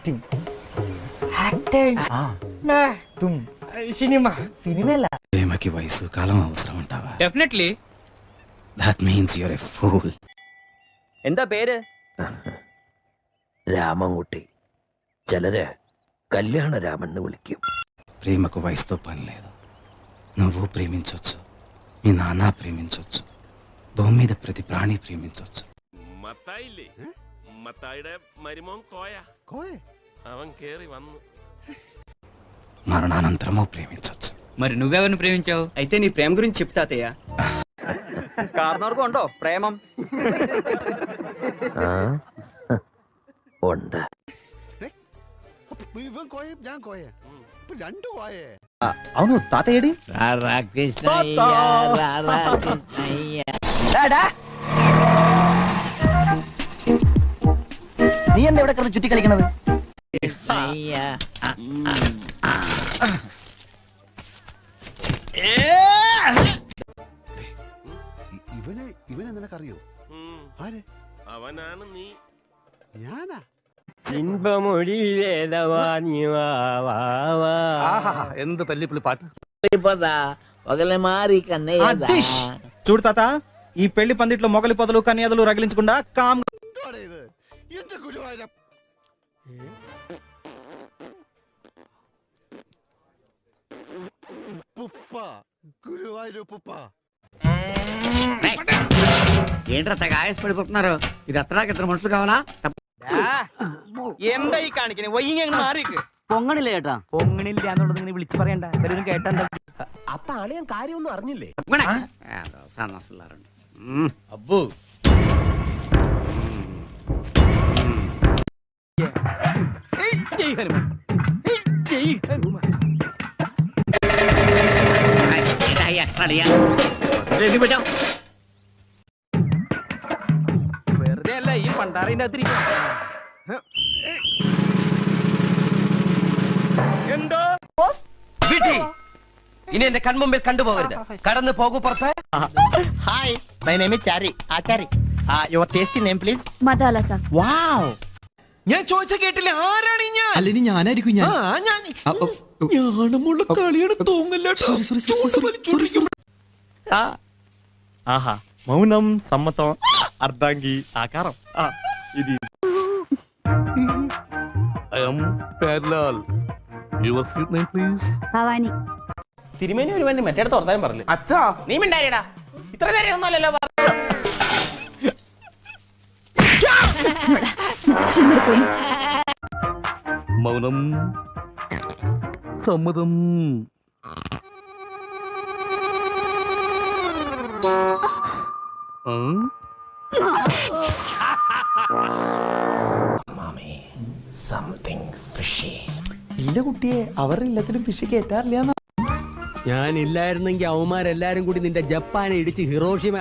Acting cinema cinema ప్రేమకి వయసు కాలం అవసరం అంటావా? Definitely. That means your a fool. എന്താ പേര്? രാമൻകുട്ടി. ചിലര് കല്യാണ രാമൻ എന്ന് വിളിക്കും. ప్రేమకు వయసుతో పని లేదు. నువ్వు ప్రేమించవచ్చు, మీ నాన్న ప్రేమించవచ్చు, భూమి మీద ప్రతి ప్రాణి ప్రేమించవచ్చు. മത്തായില്ലേ, മത്തായിയുടെ മരുമോൻ കോയ അവൻ കേറി വന്നു. మరణానంతరము ప్రేమించవచ్చు. మరి నువ్వెవరిని ప్రేమించావు? అయితే నీ ప్రేమ గురించి చెప్తా తాతయ్య. കാർന്നവർക്ക് ഉണ്ടോ പ്രേമം? ഉണ്ട്. అవును తాతయ్యడి നീ എന്താ ഇവിടെ കിടന്ന് ചുറ്റി കളിക്കണത്? ഇവനെ നിനക്കറിയോ? ആര്? അവനാണ് നീ. ഞാനാ? എന്ത് തല്ലിപ്പുള്ളി പാട്ട്. చూడు తాత, ఈ పెళ్లి పందిట్లో మొగలి పొదలు కన్యాదులు రగిలించకుండా కామ్. എന്താണ് ഇത്? എന്റെ ഗുരുവായൂരം. ഉപ്പ, ഗുരുവായൂരപ്പ. ఏంట్రా తెగ ఆయాసపడిపోతున్నారు? ఇది ఎత్తడానికి ఇద్దరు మనుషులు కావాలా? എന്താ ഈ കാണിക്കണേ? വൈകി മാറിക്ക്. പൊങ്ങണില്ല ചേട്ടാ. പൊങ്ങണില്ല എന്നുള്ളത് ഇങ്ങനെ വിളിച്ചു പറയണ്ട. എല്ലാവരും കേട്ടാ അപ്പൊ ആള് കാര്യമൊന്നും അറിഞ്ഞില്ലേ? അബ്ബു വെറുതെ അല്ല ഈ പണ്ടാറിന്റെ അകത്തിരിക്കും. എന്തോ ഇനി എന്റെ കൺമുമ്പിൽ കണ്ടുപോകരുത്. കടന്നു പോകൂ പുറത്ത്. Hi, my name is Chari. Achari. Your tasty name please? Madala sir. Wow. ഞാൻ ചോദിച്ച കേട്ടില്ല. ആരാണ് ഞാൻ? അല്ലെങ്കിൽ ഞാനായിരിക്കും. ഞാൻ ഞാനുമുള്ള കളിയാണ് തോന്നില്ല. ആഹാ, മൗനം സമ്മതം അർദ്ധാംഗി ആകാരം. ഇത് ഭവാനി. തിരുമേനി ഒരു വേണ്ടി മറ്റേടത്ത് ഓർത്താനും പറഞ്ഞു. അച്ഛാ നീ മിണ്ടാരിടാ. ഇത്ര നേരം ഒന്നുമല്ലല്ലോ പറഞ്ഞു. മൗനം സമ്മതം. ഇല്ല കുട്ടിയെ, അവരുടെ എല്ലാത്തിലും ഫിഷ് കേറ്റാറില്ല. ഞാനില്ലായിരുന്നെങ്കിൽ അവന്മാരെല്ലാരും കൂടി നിന്റെ ജപ്പാനെ ഇടിച്ച് ഹിറോഷിമ